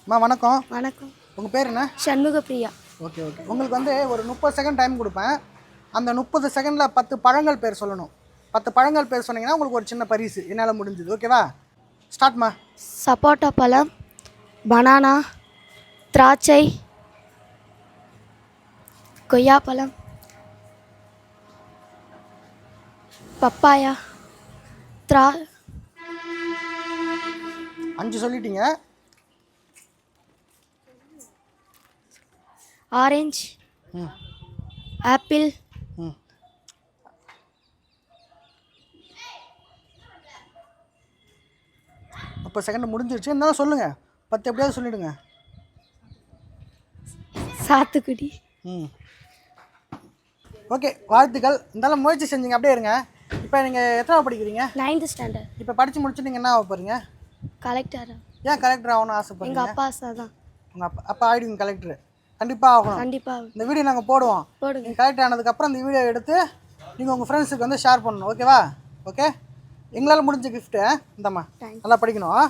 அம்மா வணக்கம். வணக்கம். உங்கள் பேர் என்ன? சண்முகப்பிரியா. Okay okay. உங்களுக்கு வந்து ஒரு 30 செகண்ட் டைம் கொடுப்பேன். அந்த 30 செகண்டில் 10 பழங்கள் பேர் சொல்லணும். 10 பழங்கள் பேர் சொன்னீங்கன்னா உங்களுக்கு ஒரு சின்ன பரிசு என்னால் முடிஞ்சுது. ஓகேவா? ஸ்டார்ட்மா. சப்போட்டா பழம், பனானா, திராட்சை, கொய்யாப்பழம், பப்பாயா, 5 சொல்லிட்டீங்க. ஆரஞ்சு, ஆப்பிள், ம் 30 செகண்ட் முடிஞ்சிருச்சு. இருந்தாலும் சொல்லுங்கள். 10 எப்படியாவது சொல்லிவிடுங்க. சாத்துக்குடி. ம் ஓகே, வாழ்த்துக்கள். இருந்தாலும் முயற்சி செஞ்சீங்க. அப்படியே இருங்க. இப்போ நீங்கள் எத்தனாவது படிக்கிறீங்க? 9th standard. இப்போ படித்து முடிச்சு நீங்கள் என்ன ஆக போகிறீங்க? கலெக்டர். ஏன் கலெக்டர் ஆகணும்னு ஆசைப்படுறீங்க? எங்கள் அப்பா ஆசை தான். உங்கள் அப்பா ஆகிடுங்க கலெக்டர். கண்டிப்பாக ஆகணும். கண்டிப்பாக இந்த வீடியோ நாங்கள் போடுவோம். போடுங்க. நீங்கள் கலெக்டர் ஆனதுக்கப்புறம் இந்த வீடியோ எடுத்து நீங்கள் உங்கள் ஃப்ரெண்ட்ஸுக்கு வந்து ஷேர் பண்ணணும். ஓகேவா? ஓகே. எங்களால் முடிஞ்ச கிஃப்ட்டு இந்தம்மா. நல்லா படிக்கணும்.